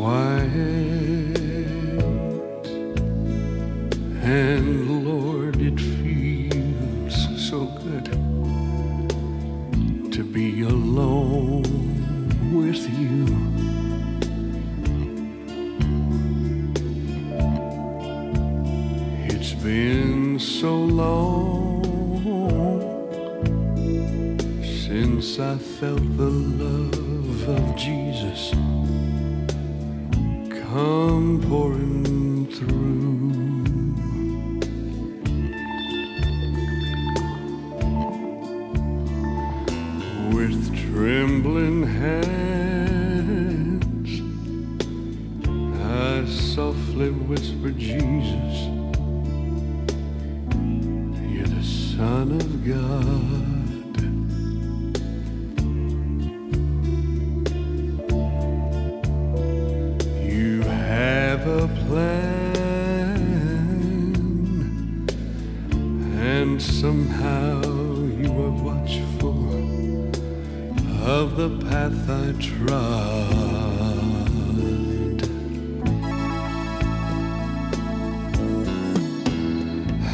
quiet, and Lord, it feels so good to be alone with you. It's been so long since I felt the love of Jesus come pouring through. With trembling hands, I softly whispered, Jesus, you're the Son of God. You have a plan, and somehow you are watchful of the path I trod.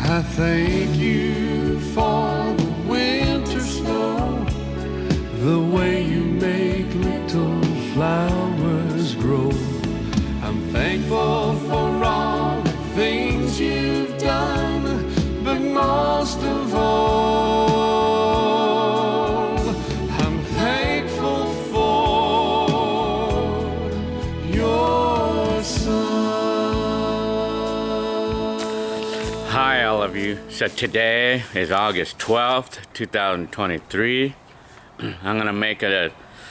I thank you for the winter snow, the way you make little flowers grow. I'm thankful for all the things you've done, but most of all, I'm thankful for your son. Hi, all of you. So today is August 12th, 2023. I'm gonna make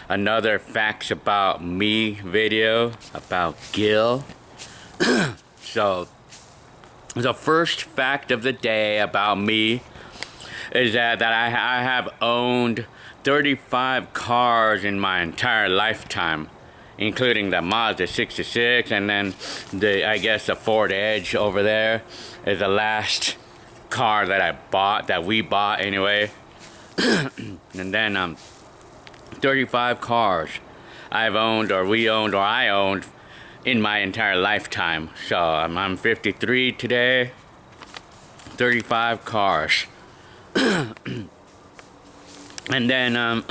another facts about me video about Gil. So the first fact of the day about me is that I have owned 35 cars in my entire lifetime, including the Mazda 66, and then I guess the Ford Edge over there is the last car that we bought anyway. And then 35 cars I've owned, or we owned, or I owned in my entire lifetime. So I'm 53 today. 35 cars. And then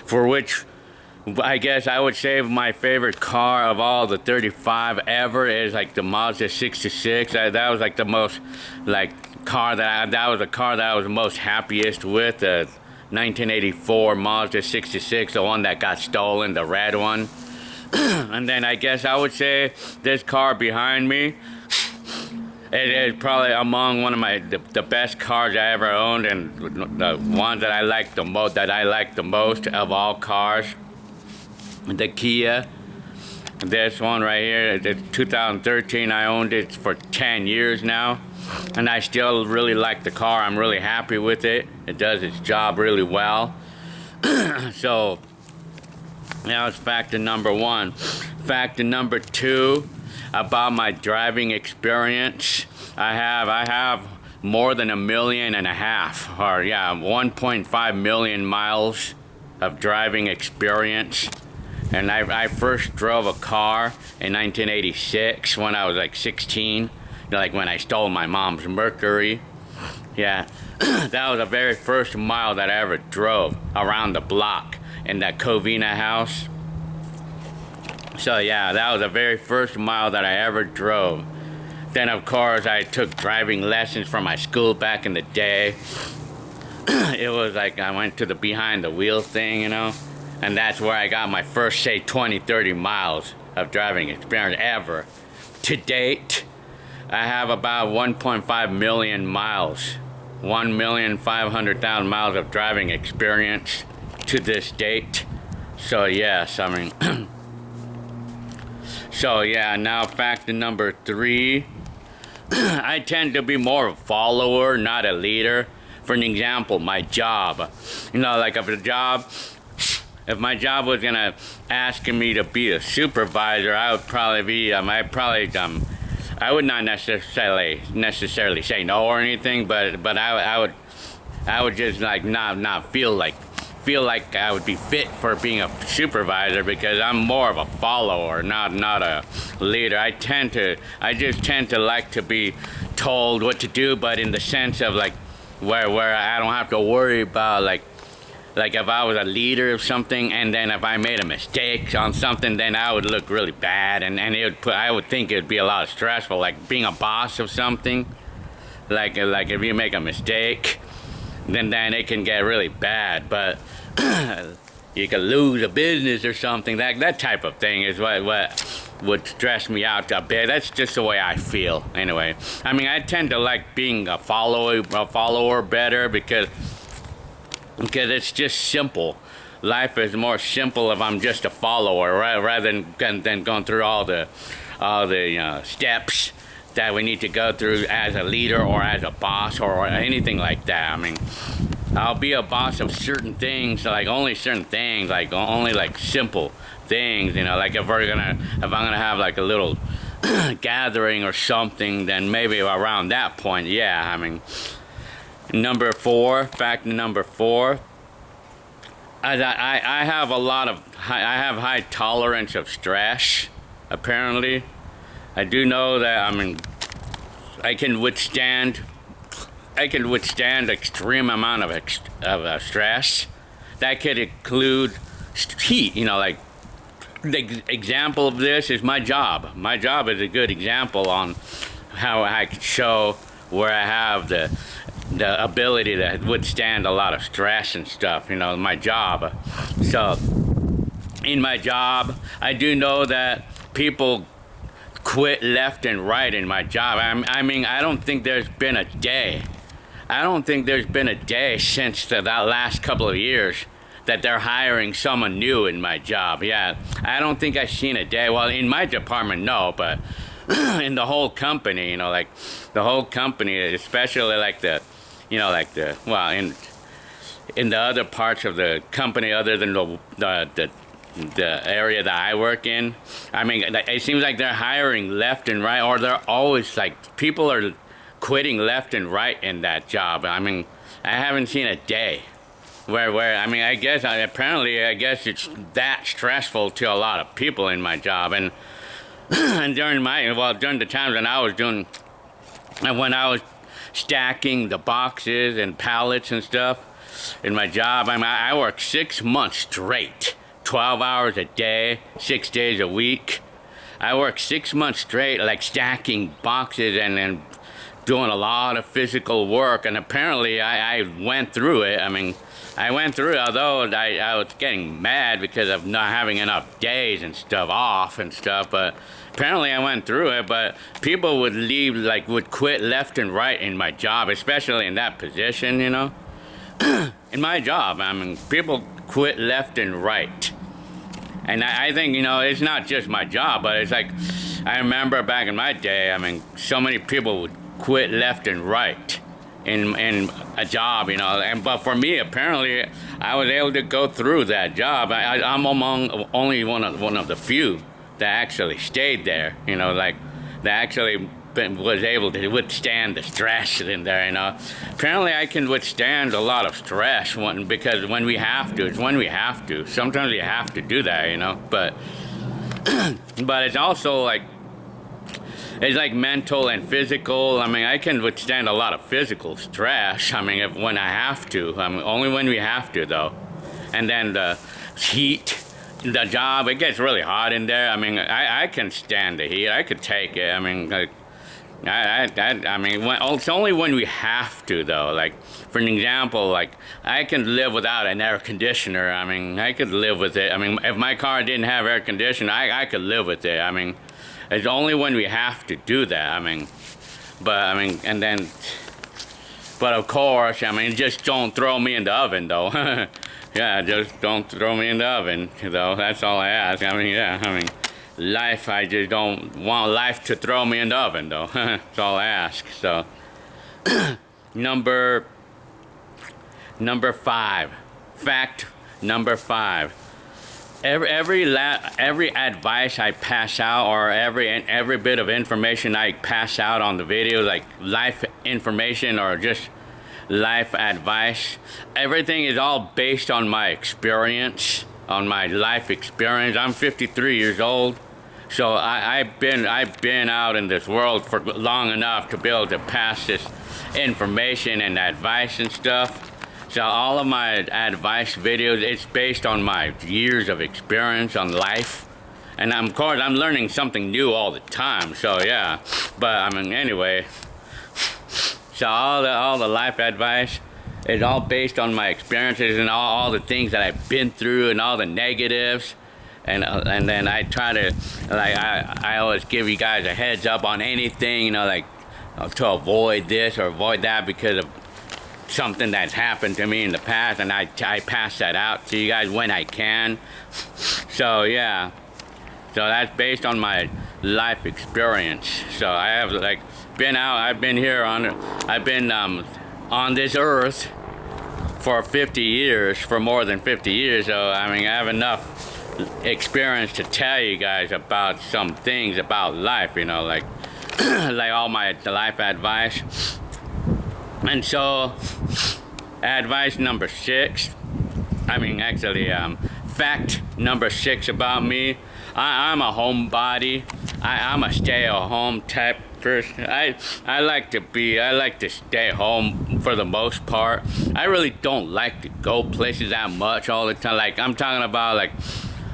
for which I guess I would say my favorite car of all the 35 ever is like the Mazda 66. That was like the most car that was the car that I was most happiest with. The 1984 Mazda 66, the one that got stolen, the red one. And then I guess I would say this car behind me, it is probably among one of the best cars I ever owned, and the one that I like the most of all cars. The Kia. This one right here, it's 2013. I owned it for 10 years now, and I still really like the car. I'm really happy with it. It does its job really well. So that was factor number one. Factor number two about my driving experience. I have more than 1.5 million, or 1.5 million miles of driving experience. And I first drove a car in 1986 when I was like 16, like when I stole my mom's Mercury. Yeah, that was the very first mile that I ever drove around the block in that Covina house. So yeah, that was the very first mile that I ever drove. Then of course I took driving lessons from my school back in the day. It was like I went to the behind the wheel thing, you know. And that's where I got my first, say, 20, 30 miles of driving experience ever. To date, I have about 1.5 million miles. 1,500,000 miles of driving experience to this date. So, yes, I mean... So, yeah, now factor number three. I tend to be more of a follower, not a leader. For an example, my job. You know, like if my job was gonna ask me to be a supervisor, I would probably be, I would not necessarily say no or anything, but I would just like not feel feel like I would be fit for being a supervisor because I'm more of a follower, not a leader. I just tend to like to be told what to do, but in the sense of like where I don't have to worry about like if I was a leader of something and then if I made a mistake on something, then I would look really bad and I would think it'd be a lot of stressful, like being a boss of something. Like if you make a mistake, then it can get really bad. But you could lose a business or something. That type of thing is what would stress me out a bit. That's just the way I feel, anyway. I mean, I tend to like being a follower better because it's just simple. Life is more simple if I'm just a follower, rather than going through all the steps that we need to go through as a leader or as a boss or anything like that. I mean, I'll be a boss of certain things, like only certain things, like only like simple things, you know, like if I'm gonna have like a little gathering or something, then maybe around that point, yeah. I mean, fact number 4, I have I have high tolerance of stress, apparently. I do know that, I mean, I can withstand extreme amount of stress. That could include heat, you know, like the example of this is my job. My job is a good example on how I could show where I have the ability to withstand a lot of stress and stuff, you know, my job. So in my job, I do know that people quit left and right in my job. I mean, I don't think there's been a day since that last couple of years that they're hiring someone new in my job. Yeah, I don't think I've seen a day. Well, in my department, no, but in the whole company, you know, like the whole company, especially like in the other parts of the company other than the area that I work in. I mean, it seems like they're hiring left and right, or they're always like, people are quitting left and right in that job. I mean, I haven't seen a day where I mean, I guess it's that stressful to a lot of people in my job. And during the times when I was stacking the boxes and pallets and stuff in my job, I mean, I worked 6 months straight. 12 hours a day, 6 days a week. I worked 6 months straight, like stacking boxes and doing a lot of physical work. And apparently I went through it. I mean, I went through it, although I was getting mad because of not having enough days and stuff off and stuff. But apparently I went through it. But people would quit left and right in my job, especially in that position, you know. In my job, I mean, people quit left and right. And I think, you know, it's not just my job, but it's like, I remember back in my day, I mean, so many people would quit left and right in a job, you know. But for me, apparently, I was able to go through that job. I'm among only one of the few that actually stayed there, you know, like, that actually was able to withstand the stress in there, you know. Apparently I can withstand a lot of stress because when we have to, sometimes you have to do that, you know. But it's also like, it's like mental and physical. I mean, I can withstand a lot of physical stress, I mean, when I have to. I mean, only when we have to, though. And then the heat, the job, it gets really hot in there. I mean, I can stand the heat. I could take it. I mean, like, I mean, it's only when we have to, though. Like, for an example, like, I can live without an air conditioner. I mean, I could live with it. I mean, if my car didn't have air conditioning, I could live with it. I mean, it's only when we have to do that. I mean, but of course, I mean, just don't throw me in the oven, though. Yeah, just don't throw me in the oven, though. That's all I ask. I mean, yeah, I mean, life, I just don't want life to throw me in the oven, though. That's all I ask. So, number 5. Fact number 5. Every advice I pass out, or every bit of information I pass out on the video, like life information or just life advice. Everything is all based on my experience, on my life experience. I'm 53 years old, so I've been out in this world for long enough to be able to pass this information and advice and stuff. So all of my advice videos, it's based on my years of experience on life. And of course, I'm learning something new all the time, so yeah. But I mean, anyway, so all the life advice is all based on my experiences and all the things that I've been through and all the negatives. And then I try to, like, I always give you guys a heads up on anything, you know, like, to avoid this or avoid that because of something that's happened to me in the past, and I pass that out to you guys when I can. So yeah, so that's based on my life experience. So I have like been out, I've been here on this earth for 50 years, for more than 50 years. So I mean, I have enough experience to tell you guys about some things about life, you know, like like all my life advice. And so, advice number 6, I mean, actually, fact number 6 about me, I'm a homebody. I'm a stay-at-home type person. I like to stay home for the most part. I really don't like to go places that much all the time. Like, I'm talking about, like,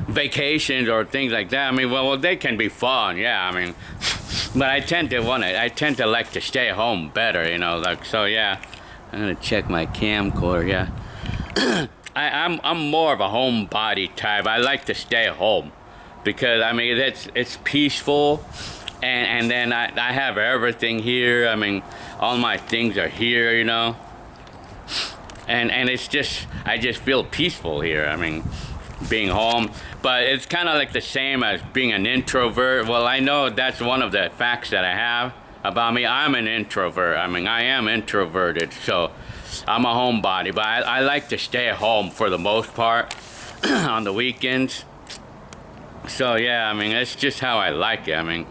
vacations or things like that. I mean, well, they can be fun, yeah, I mean, but I tend to like to stay home better, you know, like, so yeah. I'm gonna check my camcorder, yeah. I'm more of a homebody type. I like to stay home because, I mean, it's peaceful, and then I have everything here. I mean, all my things are here, you know, and it's just, I just feel peaceful here. I mean, being home, but it's kind of like the same as being an introvert. Well, I know that's one of the facts that I have about me. I'm an introvert. I mean, I am introverted, so I'm a homebody, but I like to stay at home for the most part on the weekends. So yeah, I mean, that's just how I like it. I mean,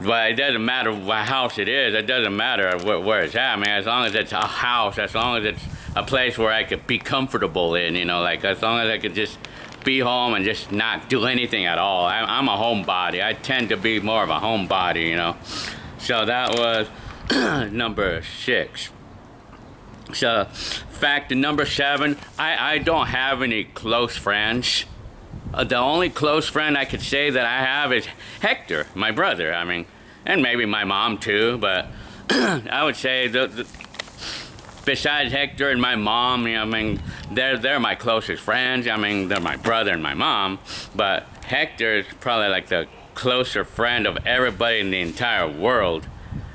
but it doesn't matter what house it is. It doesn't matter where it's at. I mean, as long as it's a house, as long as it's a place where I could be comfortable in, you know, like, as long as I could just be home and just not do anything at all. I'm a homebody. I tend to be more of a homebody, you know. So that was number 6. So fact number 7, I don't have any close friends. The only close friend I could say that I have is Hector, my brother. I mean, and maybe my mom too, but I would say besides Hector and my mom, you know, I mean, they're my closest friends. I mean, they're my brother and my mom, but Hector is probably like the closer friend of everybody in the entire world.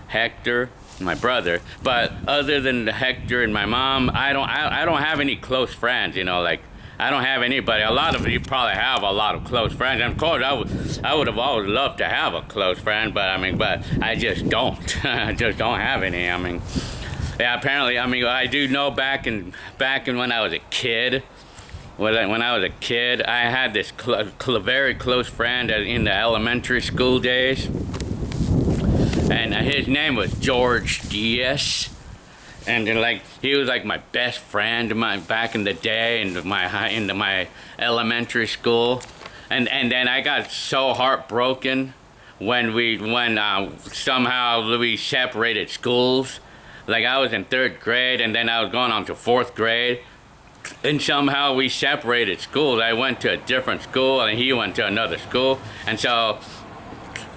Hector, my brother. But other than Hector and my mom, I don't have any close friends, you know, like, I don't have anybody. A lot of you probably have a lot of close friends. And of course, I would have always loved to have a close friend, but I mean, but I just don't. I just don't have any. I mean, yeah, apparently, I mean, I do know back in when I was a kid. When I was a kid, I had this very close friend in the elementary school days, and his name was George Diaz. And then, like, he was like my best friend back in the day in my elementary school, and then I got so heartbroken when somehow we separated schools. Like, I was in 3rd grade, and then I was going on to 4th grade, and somehow we separated schools. I went to a different school, and he went to another school, and so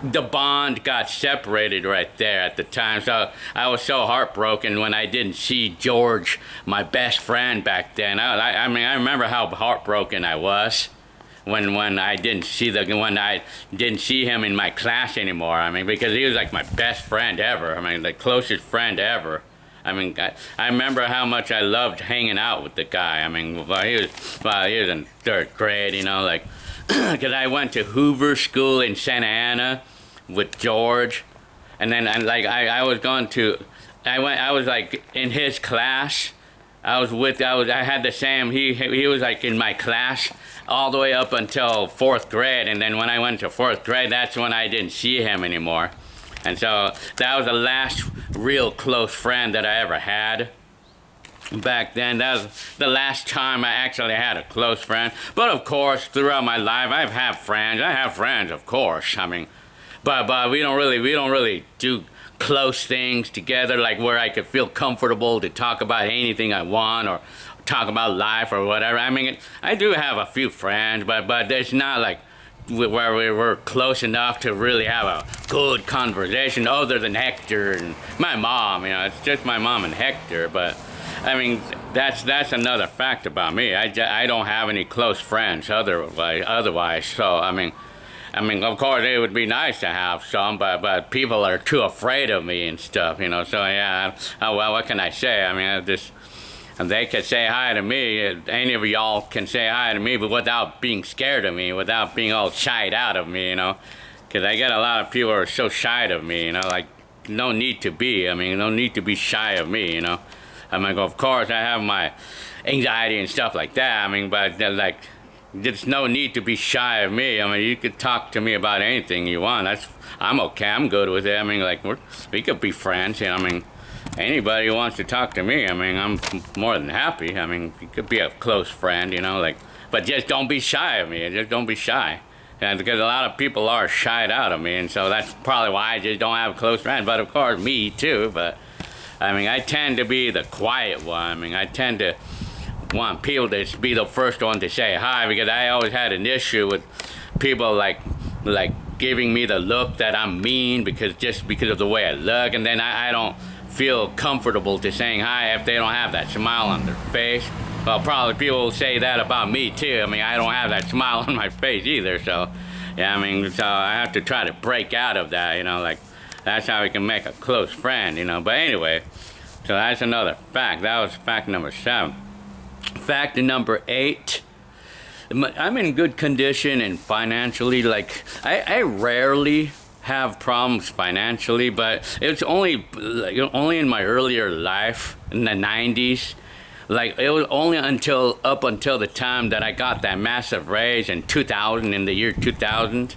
the bond got separated right there at the time. So I was so heartbroken when I didn't see George, my best friend back then. I mean, I remember how heartbroken I was when I didn't see him in my class anymore. I mean, because he was like my best friend ever. I mean, the closest friend ever. I mean, I remember how much I loved hanging out with the guy. I mean, he was in 3rd grade, you know, like, because I went to Hoover School in Santa Ana with George, and then I was like in his class. I had the same. He was like in my class all the way up until 4th grade, and then when I went to 4th grade, that's when I didn't see him anymore. And so that was the last real close friend that I ever had. back then. That was the last time I actually had a close friend. But of course, throughout my life, I've had friends. I have friends, of course. I mean, but we don't really do close things together, like where I could feel comfortable to talk about anything I want or talk about life or whatever. I mean, I do have a few friends, but it's not like where we were close enough to really have a good conversation other than Hector and my mom. You know, it's just my mom and Hector. But I mean, that's another fact about me. I don't have any close friends otherwise. So I mean, of course, it would be nice to have some, but people are too afraid of me and stuff, you know. So yeah, well, what can I say? I mean, they could say hi to me. Any of y'all can say hi to me, but without being scared of me, without being all shied out of me, you know. Because I get a lot of people who are so shy of me, you know. Like, no need to be. I mean, no need to be shy of me, you know. I mean, of course, I have my anxiety and stuff like that. I mean, but like, there's no need to be shy of me. I mean, you could talk to me about anything you want. I'm okay. I'm good with it. I mean, like, we could be friends. You know, I mean, anybody who wants to talk to me, I mean, I'm more than happy. I mean, you could be a close friend, you know, like, but just don't be shy of me. Just don't be shy. And because a lot of people are shied out of me, and so that's probably why I just don't have close friends. But of course, me too. But I mean, I tend to be the quiet one. I mean, I tend to want people to be the first one to say hi, because I always had an issue with people like giving me the look that I'm mean because of the way I look, and then I don't feel comfortable to saying hi if they don't have that smile on their face. Well, probably people will say that about me too. I mean, I don't have that smile on my face either, so yeah, I mean, so I have to try to break out of that, you know, like that's how we can make a close friend, you know. But anyway, so that's another fact. That was fact number 7. Fact number 8, I'm in good condition and financially. Like, I rarely have problems financially, but it's only in my earlier life in the 90s. Like, it was only up until the time that I got that massive raise in 2000, in the year 2000,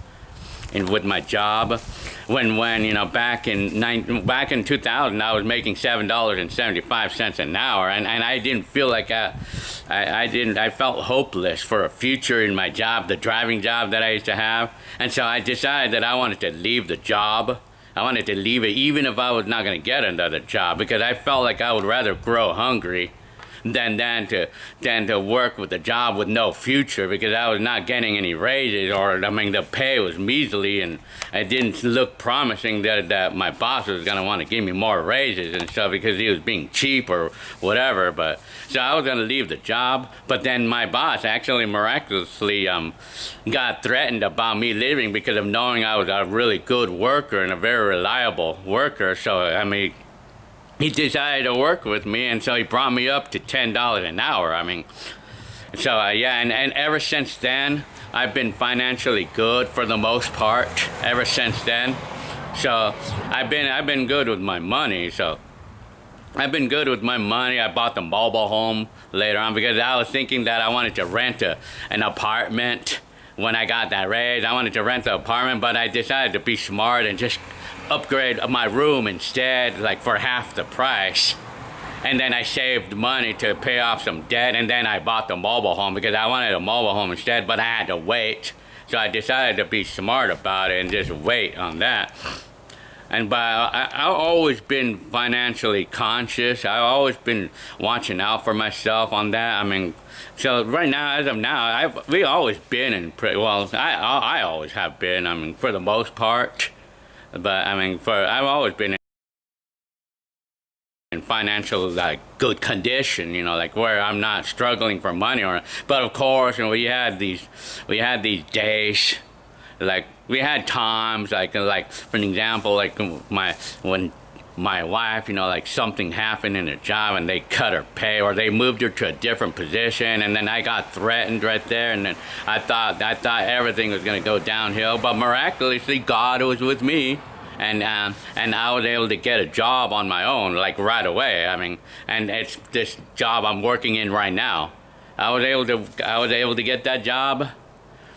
and with my job, when you know, back in 2000, I was making $7.75 an hour, and I didn't feel like I felt hopeless for a future in my job, the driving job that I used to have, and so I decided that I wanted to leave the job. I wanted to leave it even if I was not going to get another job, because I felt like I would rather grow hungry than to work with a job with no future, because I was not getting any raises, or I mean, the pay was measly, and it didn't look promising that my boss was gonna want to give me more raises and stuff because he was being cheap or whatever. But so I was gonna leave the job, but then my boss actually miraculously got threatened about me leaving because of knowing I was a really good worker and a very reliable worker. So I mean, he decided to work with me, and so he brought me up to $10 an hour. I mean, so yeah, and ever since then, I've been financially good for the most part. Ever since then, so I've been good with my money. So I've been good with my money. I bought the mobile home later on because I was thinking that I wanted to rent an apartment. When I got that raise, I wanted to rent the apartment, but I decided to be smart and just upgrade my room instead, like for half the price. And then I saved money to pay off some debt, and then I bought the mobile home because I wanted a mobile home instead, but I had to wait. So I decided to be smart about it and just wait on that. But I've always been financially conscious. I've always been watching out for myself on that. I mean, so right now, as of now, we always been in well. I always have been. I mean, for the most part. But I mean, I've always been in financial like good condition, you know, like where I'm not struggling for money or. But of course, you know, we had these days, like we had times like for an example, like when my wife, you know, like something happened in her job and they cut her pay or they moved her to a different position, and then I got threatened right there, and then I thought everything was gonna go downhill, but miraculously God was with me, and I was able to get a job on my own like right away. I mean, and it's this job I'm working in right now. I was able to get that job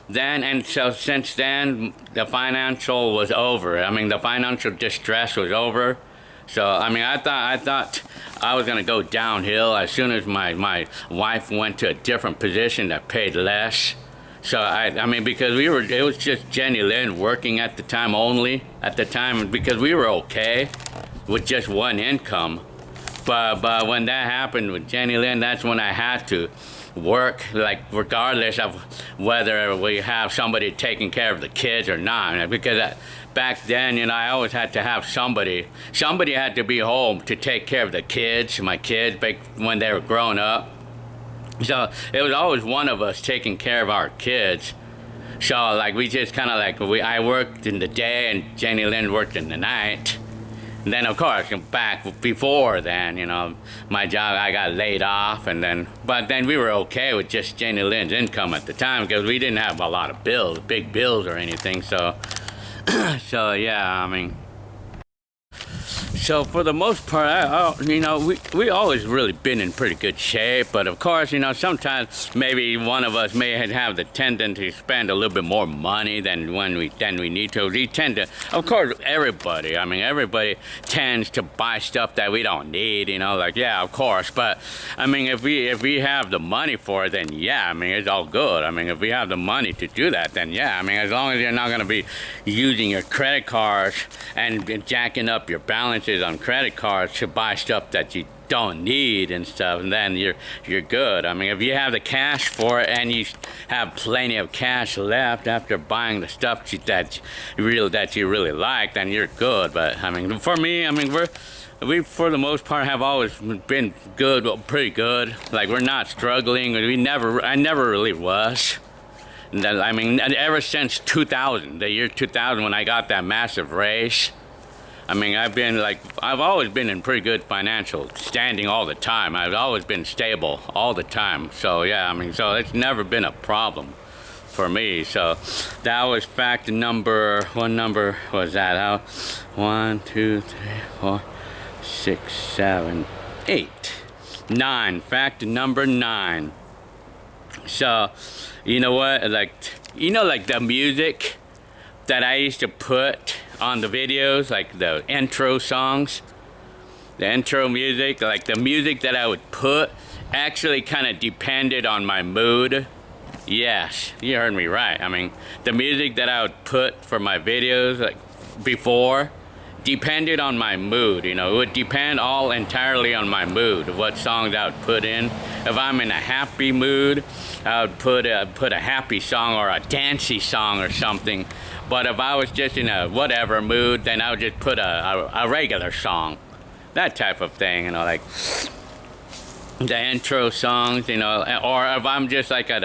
then, and so since then the financial was over. I mean, the financial distress was over. So I mean, I thought I was gonna go downhill as soon as my wife went to a different position that paid less. So I mean, because it was just Jenny Lynn working at the time only at the time, because we were okay with just one income. But when that happened with Jenny Lynn, that's when I had to work, like regardless of whether we have somebody taking care of the kids or not. Because back then, I always had to have somebody. Somebody had to be home to take care of the kids, my kids, when they were growing up. So it was always one of us taking care of our kids. So like we just kind of like I worked in the day and Jenny Lynn worked in the night. And then of course back before then, my job, I got laid off, but then we were okay with just Jenny Lynn's income at the time because we didn't have a lot of bills, big bills or anything. So so yeah, I mean. So for the most part, we always really been in pretty good shape. But of course, sometimes maybe one of us may have the tendency to spend a little bit more money than we need to. We tend to, of course, everybody tends to buy stuff that we don't need. Yeah, of course. But I mean, if we have the money for it, then yeah, I mean, it's all good. I mean, if we have the money to do that, then yeah, I mean, as long as you're not going to be using your credit cards and jacking up your balances on credit cards to buy stuff that you don't need and stuff, and then you're good. I mean, if you have the cash for it and you have plenty of cash left after buying the stuff that you really like, then you're good. But I mean, for me, I mean, we for the most part have always been good, well, pretty good. Like we're not struggling. I never really was. I mean, ever since 2000, the year 2000, when I got that massive raise. I mean, I've always been in pretty good financial standing all the time. I've always been stable all the time. So yeah, I mean, so it's never been a problem for me. So that was fact number, what number was that? 1, 2, 3, 4, 6, 7, 8, 9. Fact number 9. So, you know what? Like the music that I used to put on the videos, like the intro songs, the intro music, like the music that I would put actually kind of depended on my mood. Yes, you heard me right. I mean, the music that I would put for my videos, like before, depended on my mood. It would depend all entirely on my mood, what songs I would put in. If I'm in a happy mood, I would put a happy song or a dancey song or something. But if I was just in a whatever mood, then I would just put a regular song, that type of thing. Like the intro songs, or if I'm just like on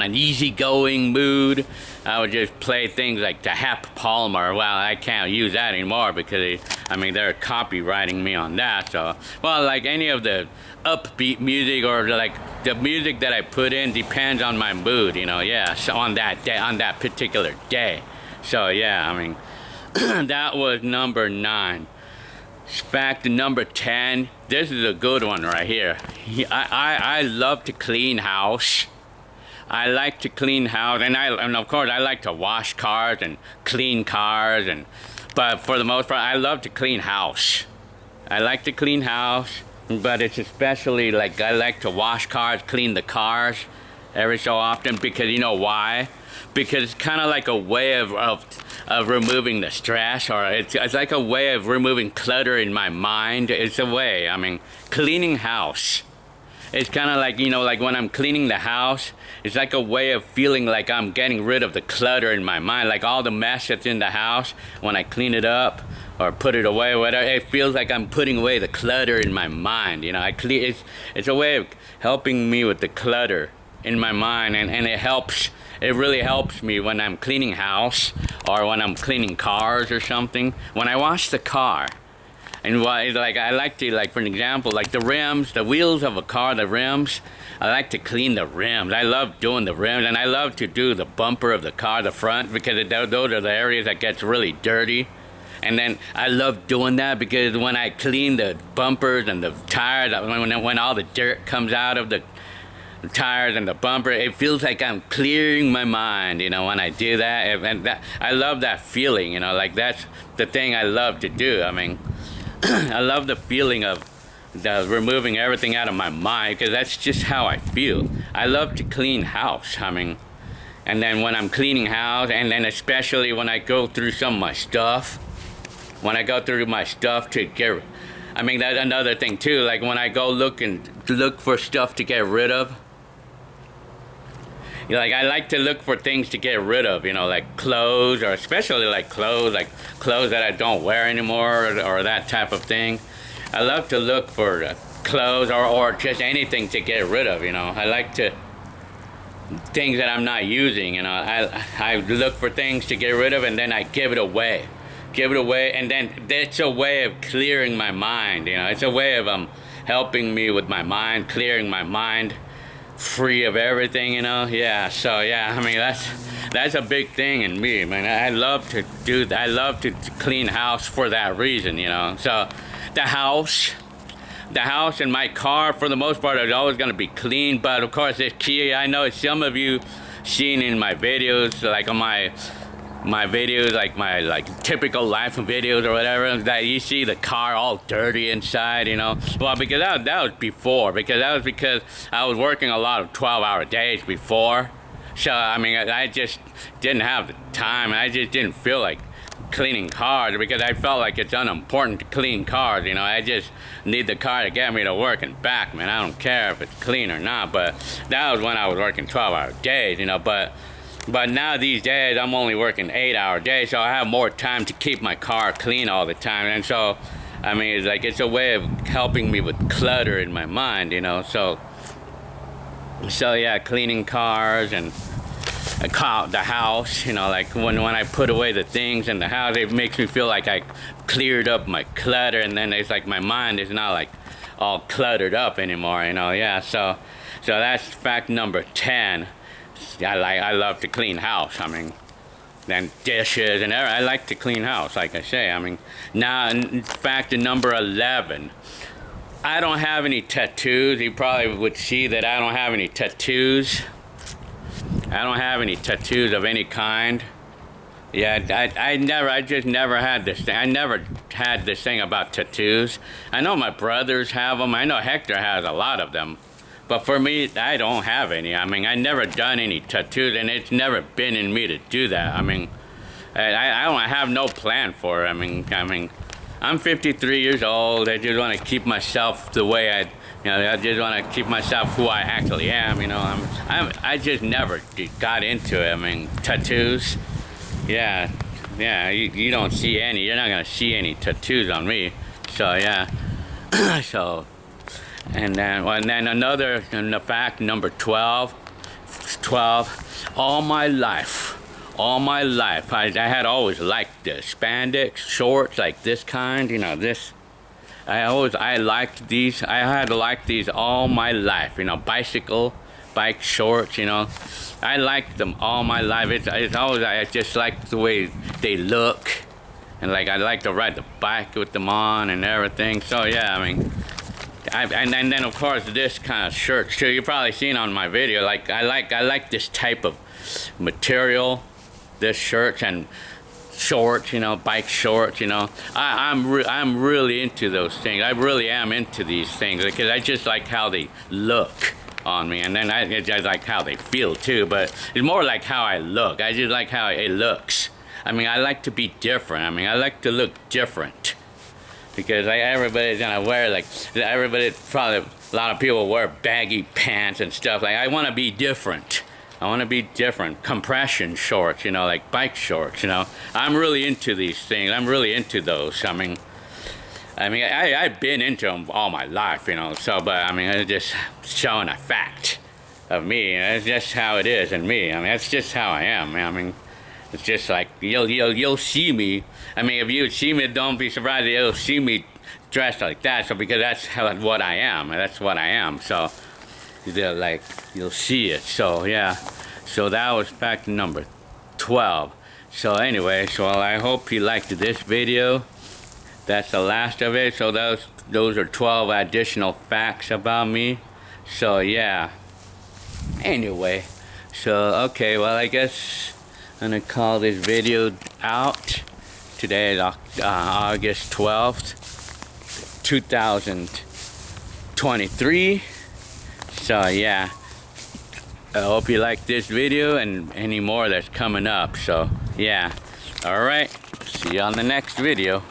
an easygoing mood, I would just play things like the Hap Palmer. Well, I can't use that anymore because they're copywriting me on that. So, well, like any of the upbeat music or like the music that I put in depends on my mood, yeah. So on that day, on that particular day. So yeah, I mean, that was number 9. Fact number 10. This is a good one right here. I love to clean house. I like to clean house, and of course I like to wash cars and clean cars, but for the most part I love to clean house. I like to clean house, but it's especially like I like to wash cars, clean the cars every so often, because you know why? Because it's kind of like a way of removing the stress, or it's like a way of removing clutter in my mind. It's a way, cleaning house. It's kind of like, like when I'm cleaning the house, it's like a way of feeling like I'm getting rid of the clutter in my mind, like all the mess that's in the house. When I clean it up or put it away, whatever, it feels like I'm putting away the clutter in my mind. It's a way of helping me with the clutter in my mind, and it helps. It really helps me when I'm cleaning house or when I'm cleaning cars or something. When I wash the car, and I like to, like for an example, like the rims, the wheels of a car, the rims. I like to clean the rims. I love doing the rims, and I love to do the bumper of the car, the front, because those are the areas that gets really dirty. And then I love doing that because when I clean the bumpers and the tires, when all the dirt comes out of the tires and the bumper, it feels like I'm clearing my mind, when I do that. And I love that feeling, like that's the thing I love to do. I love the feeling of removing everything out of my mind, because that's just how I feel. I love to clean house. I mean, and then when I'm cleaning house, and then especially when I go through some of my stuff, to get, I mean, that's another thing too. Like when I go look for stuff to get rid of. Like I like to look for things to get rid of, like clothes, or especially like clothes that I don't wear anymore, or that type of thing. I love to look for clothes or just anything to get rid of. I like to things that I'm not using. I look for things to get rid of, and then I give it away, and then it's a way of clearing my mind. It's a way of helping me with my mind, clearing my mind, free of everything. Yeah. So yeah, I mean that's a big thing in me, man. I love to do that. I love to clean house for that reason. So the house and my car, for the most part, is always going to be clean. But of course, it's key. I know some of you seen in my videos, like on my videos, like my typical life videos or whatever, that you see the car all dirty inside. Well, because that was before, because I was working a lot of 12-hour days before. So I mean, I just didn't have the time. I just didn't feel like cleaning cars, because I felt like it's unimportant to clean cars. I just need the car to get me to work and back, man. I don't care if it's clean or not. But that was when I was working 12-hour days, but now these days I'm only working 8-hour days, so I have more time to keep my car clean all the time. And so I mean, it's a way of helping me with clutter in my mind. So yeah, cleaning cars and the house, like when I put away the things in the house, it makes me feel like I cleared up my clutter, and then it's like my mind is not like all cluttered up anymore. Yeah. So that's fact number 10. I love to clean house. I mean, then dishes and everything. I like to clean house, like I say. I mean, now fact number 11. I don't have any tattoos. You probably would see that I don't have any tattoos. I don't have any tattoos of any kind. Yeah, I just never had this thing. I never had this thing about tattoos. I know my brothers have them. I know Hector has a lot of them. But for me, I don't have any. I mean, I never done any tattoos, and it's never been in me to do that. I mean, I don't have no plan for it. I mean, I'm 53 years old. I just want to keep myself the way I just want to keep myself who I actually am. I just never got into it. I mean, tattoos. Yeah, you don't see any. You're not gonna see any tattoos on me. So yeah. So, and then another fact number 12. All my life, I had always liked the spandex shorts, like this kind. This. I liked these. I had liked these all my life. Bike shorts. I liked them all my life. It's always, I just like the way they look, and I like to ride the bike with them on and everything. So yeah, I mean, and then of course this kind of shirts too. You probably seen on my video. I like this type of material, this shirts and shorts, bike shorts. I'm really into those things. I really am into these things, because I just like how they look on me, and then I just like how they feel too. But it's more like how I look. I just like how it looks. I mean, I like to be different. I mean, I like to look different, because everybody's gonna wear probably a lot of people wear baggy pants and stuff. I want to be different. Compression shorts, like bike shorts. I'm really into these things. I'm really into those. I mean, I've been into them all my life, So, but I mean, it's just showing a fact of me. It's just how it is in me. I mean, that's just how I am. I mean, it's just like you'll see me. I mean, if you see me, don't be surprised that you'll see me dressed like that. So, because that's what I am. That's what I am. So, you'll see it. So yeah. So that was fact number 12. So anyway, I hope you liked this video. That's the last of it. So those are 12 additional facts about me. So yeah. Anyway, so okay, well, I guess I'm gonna call this video out. Today is August 12th. 2023. So yeah, I hope you like this video and any more that's coming up. So yeah, all right, see you on the next video.